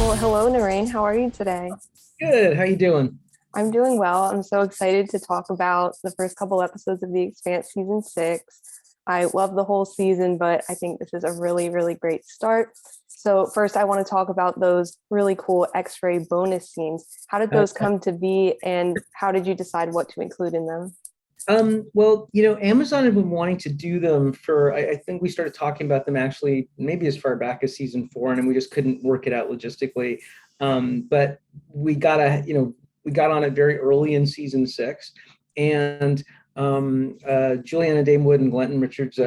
Well, hello, Naren. How are you today? Good. How you doing? I'm doing well. I'm so excited to talk about the first couple episodes of The Expanse season six. I love the whole season, but I think this is a really, really great start. So, first, I want to talk about those really cool X ray bonus scenes. How did Uh, those come to be, and how did you decide what to include in them? well, Amazon had been wanting to do them for, I think we started talking about them actually maybe as far back as season four, and then we just couldn't work it out logistically. But we got on it very early in season six, and Juliana Damewood and Glenton Richards,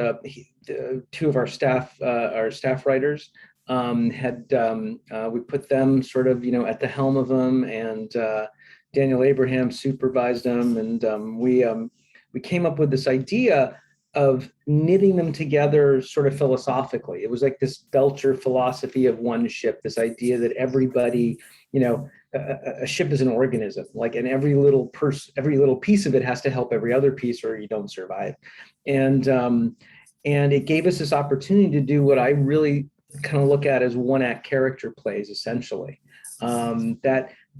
two of our staff writers, we put them sort of, at the helm of them, and Daniel Abraham supervised them, and we came up with this idea of knitting them together sort of philosophically. It was like this Belcher philosophy of one ship, this idea that everybody, a ship is an organism, like, and every little piece of it has to help every other piece, or you don't survive. And it gave us this opportunity to do what I really kind of look at as one act character plays, essentially.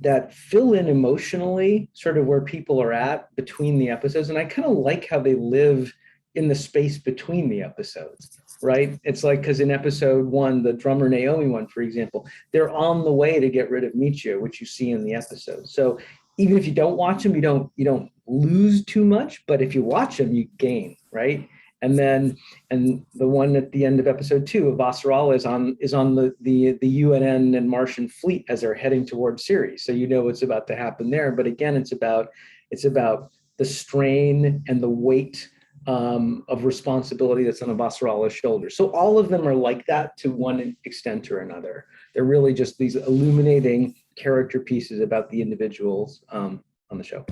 That fill in emotionally sort of where people are at between the episodes. And I kind of like how they live in the space between the episodes, right? It's like, because in episode one, the drummer Naomi one, for example, they're on the way to get rid of Michio, which you see in the episode. So even if you don't watch them, you don't lose too much, but if you watch them, you gain, right? And the one at the end of episode two of Vasarala is on the UNN and Martian fleet as they're heading towards Ceres. So you know what's about to happen there. But again, it's about the strain and the weight of responsibility that's on a Vasarala's shoulders. So all of them are like that to one extent or another. They're really just these illuminating character pieces about the individuals on the show.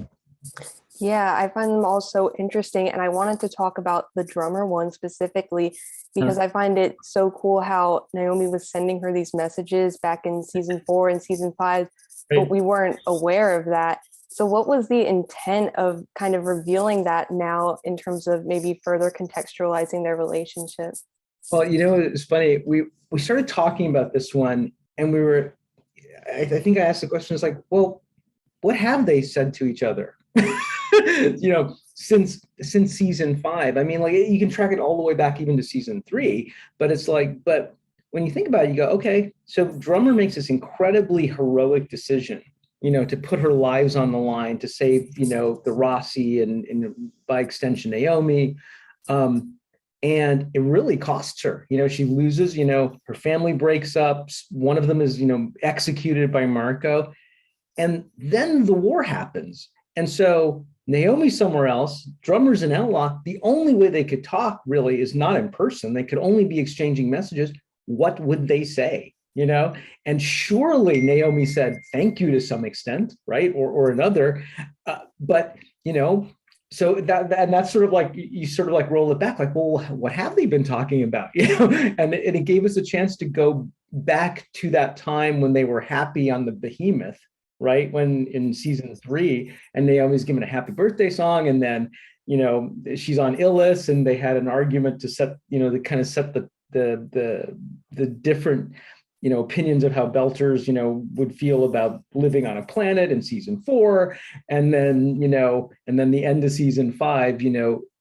Yeah, I find them all so interesting. And I wanted to talk about the drummer one specifically because I find it so cool how Naomi was sending her these messages back in season four and season five, but Right. we weren't aware of that. So, what was the intent of kind of revealing that now in terms of maybe further contextualizing their relationship? Well, it's funny. We started talking about this one, and I think I asked the question, it's like, well, what have they said to each other? Since season five. I mean, like, you can track it all the way back even to season three, but it's like, but when you think about it, you go, okay, so Drummer makes this incredibly heroic decision, to put her lives on the line to save, the Rossi and by extension Naomi. And it really costs her. She loses, her family breaks up. One of them is, executed by Marco. And then the war happens. And so Naomi's somewhere else, Drummer's in Outlaw. The only way they could talk really is not in person. They could only be exchanging messages. What would they say? And surely Naomi said thank you to some extent, right? Or another. But, so and that's sort of like, you sort of like roll it back, like, well, what have they been talking about? And it gave us a chance to go back to that time when they were happy on the Behemoth, right? When in season three, and Naomi's given a happy birthday song, and then, she's on Illis, and they had an argument to set, to kind of set the different, opinions of how Belters, would feel about living on a planet in season four. And then the end of season five,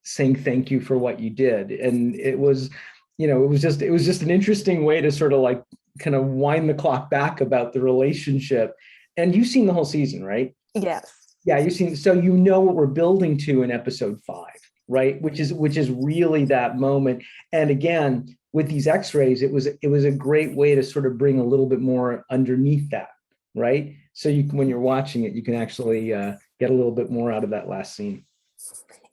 saying thank you for what you did. And it was just an interesting way to sort of like kind of wind the clock back about the relationship. And you've seen the whole season, right? Yes. Yeah, you've seen, so what we're building to in episode five, right? Which is really that moment. And again, with these X-rays, it was a great way to sort of bring a little bit more underneath that, right? So when you're watching it, you can actually get a little bit more out of that last scene.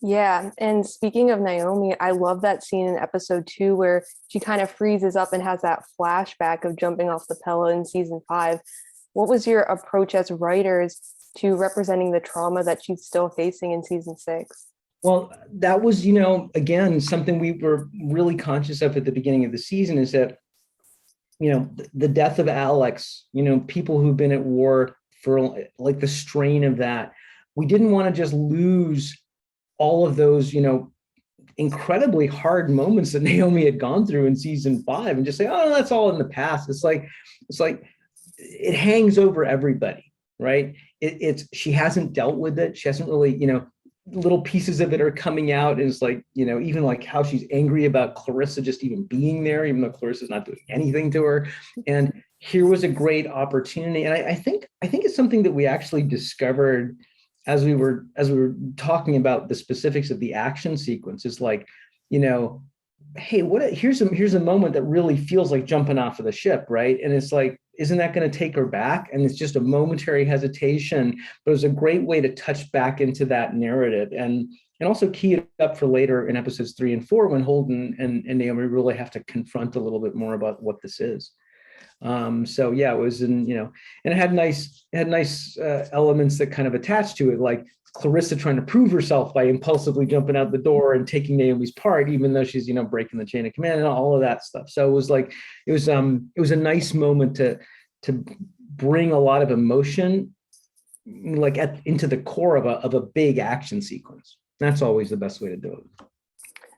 Yeah. And speaking of Naomi, I love that scene in episode two where she kind of freezes up and has that flashback of jumping off the pillow in season five. What was your approach as writers to representing the trauma that she's still facing in season six? Well, that was, again, something we were really conscious of at the beginning of the season, is that, the death of Alex, people who've been at war for, like, the strain of that. We didn't want to just lose all of those, incredibly hard moments that Naomi had gone through in season five and just say, oh, that's all in the past. It's like it hangs over everybody, right? She hasn't dealt with it. She hasn't really, little pieces of it are coming out. And it's like, even like how she's angry about Clarissa just even being there, even though Clarissa's not doing anything to her. And here was a great opportunity. And I think it's something that we actually discovered as we were talking about the specifics of the action sequence. Is like, hey, here's a moment that really feels like jumping off of the ship, right? And it's like, isn't that going to take her back? And it's just a momentary hesitation, but it was a great way to touch back into that narrative and also key it up for later in episodes 3 and 4 when Holden and Naomi really have to confront a little bit more about what this is. So yeah, it was and it had nice elements that kind of attached to it, like Clarissa trying to prove herself by impulsively jumping out the door and taking Naomi's part, even though she's breaking the chain of command and all of that stuff. So it was a nice moment to bring a lot of emotion like into the core of a big action sequence. That's always the best way to do it.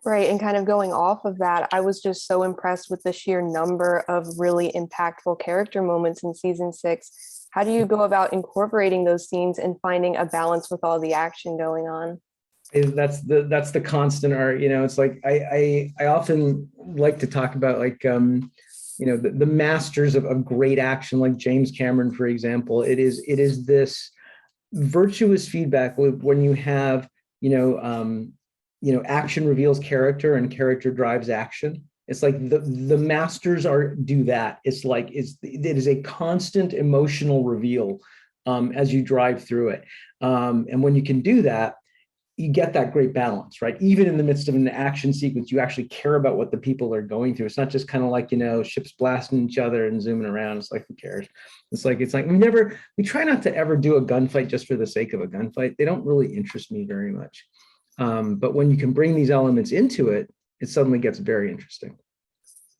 Right. And kind of going off of that, I was just so impressed with the sheer number of really impactful character moments in season 6. How do you go about incorporating those scenes and finding a balance with all the action going on? That's the constant art. It's like I often like to talk about like the masters of great action, like James Cameron, for example. It is this virtuous feedback loop when you have action reveals character and character drives action. It's like the masters do that. It is a constant emotional reveal as you drive through it. And when you can do that, you get that great balance, right? Even in the midst of an action sequence, you actually care about what the people are going through. It's not just kind of like, ships blasting each other and zooming around. It's like, who cares? It's like we try not to ever do a gunfight just for the sake of a gunfight. They don't really interest me very much. But when you can bring these elements into it, it suddenly gets very interesting.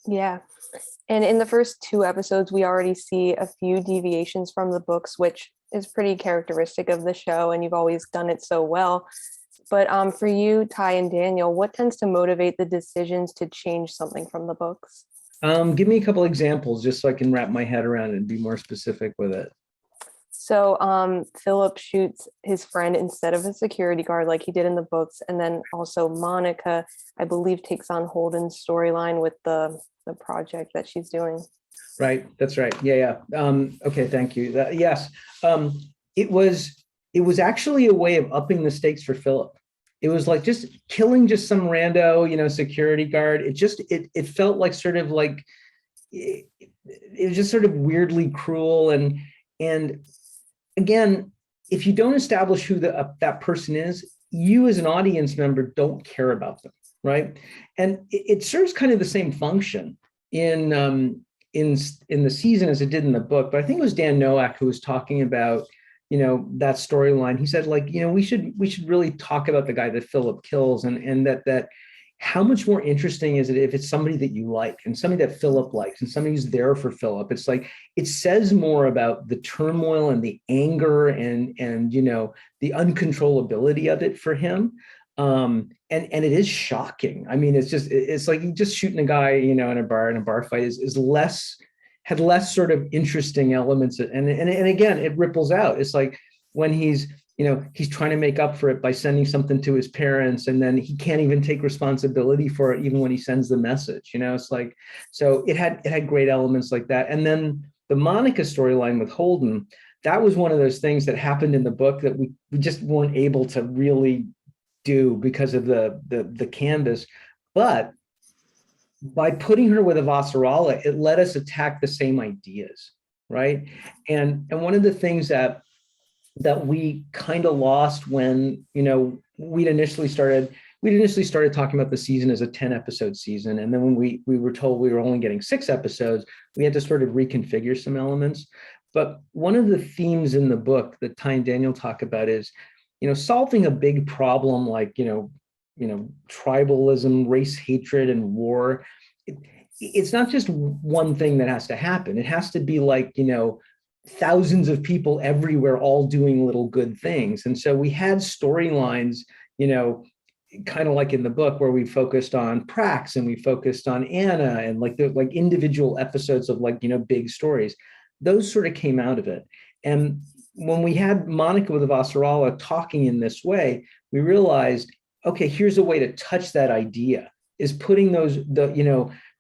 Yeah. And in the first 2 episodes, we already see a few deviations from the books, which is pretty characteristic of the show. And you've always done it so well. But for you, Ty and Daniel, what tends to motivate the decisions to change something from the books? Give me a couple examples just so I can wrap my head around it and be more specific with it. So Philip shoots his friend instead of a security guard like he did in the books. And then also Monica, I believe, takes on Holden's storyline with the project that she's doing. Right. That's right. Yeah. Okay. Thank you. Yes. It was actually a way of upping the stakes for Philip. It was like just killing just some rando, security guard. It felt like sort of like it was just sort of weirdly cruel. And again, if you don't establish who that person is, you as an audience member don't care about them, right? And it serves kind of the same function in the season as it did in the book. But I think it was Dan Nowak who was talking about that storyline. He said, like, we should really talk about the guy that Philip kills, and that how much more interesting is it if it's somebody that you like and somebody that Philip likes and somebody who's there for Philip. It's like it says more about the turmoil and the anger and the uncontrollability of it for him. And it is shocking. I mean, it's like just shooting a guy, in a bar fight had less sort of interesting elements. And again, it ripples out. It's like when he's trying to make up for it by sending something to his parents, and then he can't even take responsibility for it, even when he sends the message, it's like, so it had great elements like that. And then the Monica storyline with Holden, that was one of those things that happened in the book that we just weren't able to really do because of the canvas. But by putting her with Avasarala, it let us attack the same ideas, right? And one of the things that we kind of lost when we'd initially started talking about the season as a 10-episode season, and then when we were told we were only getting 6 episodes, we had to sort of reconfigure some elements. But one of the themes in the book that Ty and Daniel talk about is solving a big problem like tribalism, race hatred, and war. It's not just one thing that has to happen. It has to be like thousands of people everywhere all doing little good things. And so we had storylines, kind of like in the book, where we focused on Prax and we focused on Anna and like individual episodes of big stories. those sort of came out of it. And when we had Monica with Avasarala talking in this way, we realized, okay, here's a way to touch that idea, is putting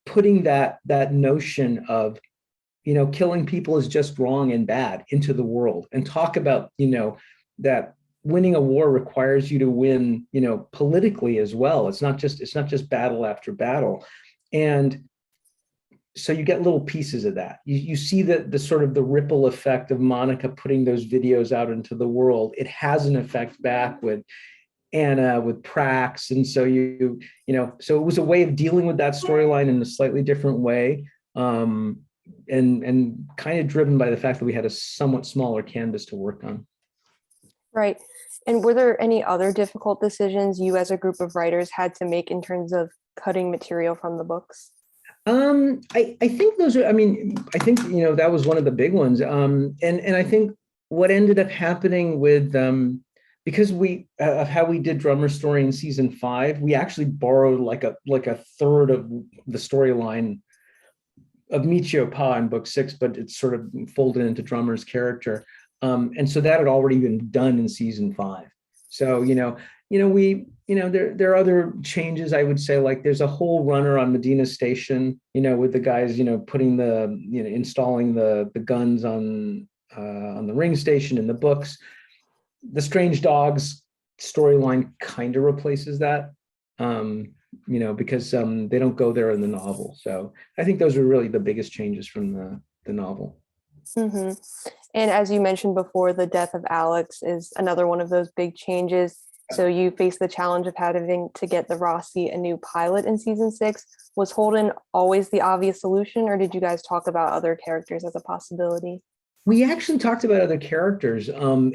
putting that notion of, killing people is just wrong and bad into the world, and talk about, that winning a war requires you to win, politically as well. It's not just battle after battle. And so you get little pieces of that. You see the sort of the ripple effect of Monica putting those videos out into the world. It has an effect back with Anna, with Prax. And so so it was a way of dealing with that storyline in a slightly different way. And kind of driven by the fact that we had a somewhat smaller canvas to work on. Right. And were there any other difficult decisions you as a group of writers had to make in terms of cutting material from the books? I think those are, I think, that was one of the big ones. And I think what ended up happening with, because of how we did Drummer Story in season 5, we actually borrowed like a third of the storyline of Michio Pa in book 6, but it's sort of folded into Drummer's character. And so that had already been done in season 5. So, there are other changes, I would say, like there's a whole runner on Medina Station, with the guys, putting installing the guns on the ring station in the books. The Strange Dogs storyline kind of replaces that, because they don't go there in the novel. So I think those are really the biggest changes from the novel. Mm-hmm. And as you mentioned before, the death of Alex is another one of those big changes. So you face the challenge of having to get the Rossi a new pilot in season 6. Was Holden always the obvious solution, or did you guys talk about other characters as a possibility? We actually talked about other characters, and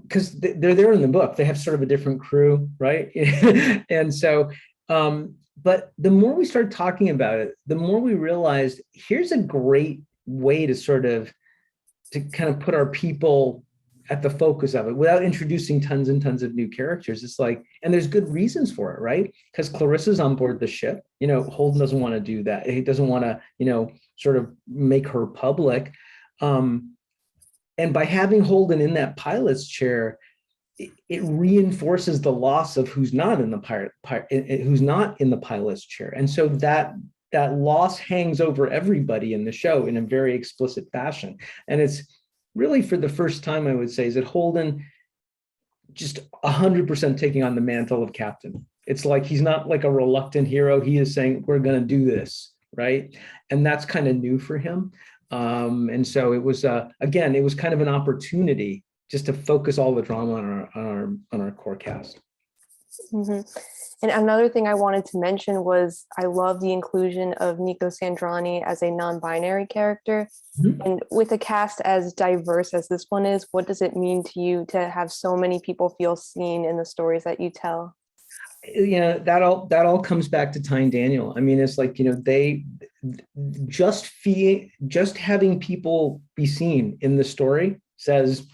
because they're there in the book, they have sort of a different crew, right? And so, but the more we started talking about it, the more we realized here's a great way to kind of put our people at the focus of it without introducing tons and tons of new characters. It's like, and there's good reasons for it, right? Because Clarissa's on board the ship. Holden doesn't want to do that. He doesn't want to, sort of make her public. And by having Holden in that pilot's chair, it reinforces the loss of who's not in the pilot's chair. And so that loss hangs over everybody in the show in a very explicit fashion. And it's really, for the first time, I would say, is that Holden just 100% taking on the mantle of captain. It's like he's not like a reluctant hero. He is saying, we're going to do this, right? And that's kind of new for him. And so it was, again, it was kind of an opportunity just to focus all the drama on our core cast. Mm-hmm. And another thing I wanted to mention was I love the inclusion of Nico Sandrani as a non-binary character. Mm-hmm. And with a cast as diverse as this one is, what does it mean to you to have so many people feel seen in the stories that you tell? That all comes back to Tyne Daniel. It's like, they just having people be seen in the story says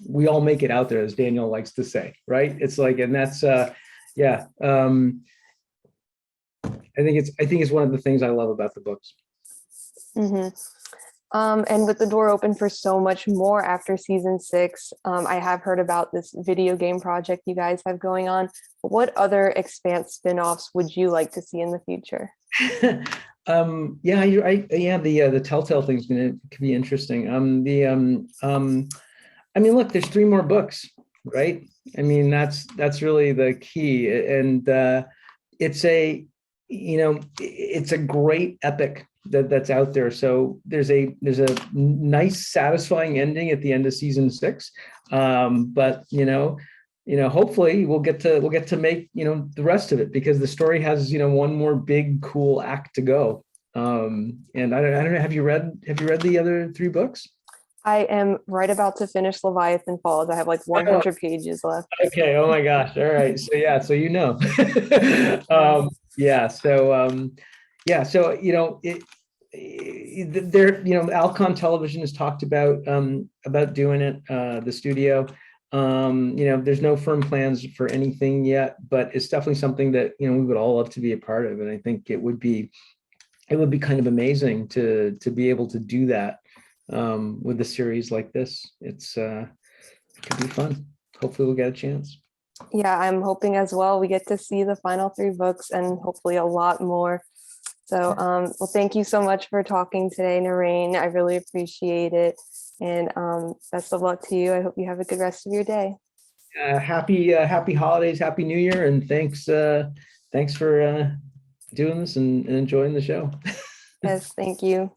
we all make it out there, as Daniel likes to say, right? It's like, and that's yeah. I think it's one of the things I love about the books. Mm-hmm. And with the door open for so much more after season 6, I have heard about this video game project you guys have going on. What other Expanse spin-offs would you like to see in the future? Yeah, you're right. Yeah, the Telltale thing's could be interesting. Look, there's 3 more books, right? That's really the key, and it's a great epic that's out there. So there's a nice, satisfying ending at the end of season 6, but hopefully we'll get to make the rest of it, because the story has one more big cool act to go. And I don't know. Have you read the other 3 books? I am right about to finish Leviathan Falls. I have like 100 pages left. Okay. Oh my gosh. All right. So yeah. So yeah. So Alcon Television has talked about doing it. The studio. There's no firm plans for anything yet, but it's definitely something that we would all love to be a part of, and I think it would be it would be kind of amazing to be able to do that with a series like this. It could be fun. Hopefully we'll get a chance. Yeah, I'm hoping as well we get to see the final three books and hopefully a lot more. So, well, thank you so much for talking today, Naren. I really appreciate it. And best of luck to you. I hope you have a good rest of your day. Happy holidays, happy New Year, and thanks for doing this and enjoying the show. Yes, thank you.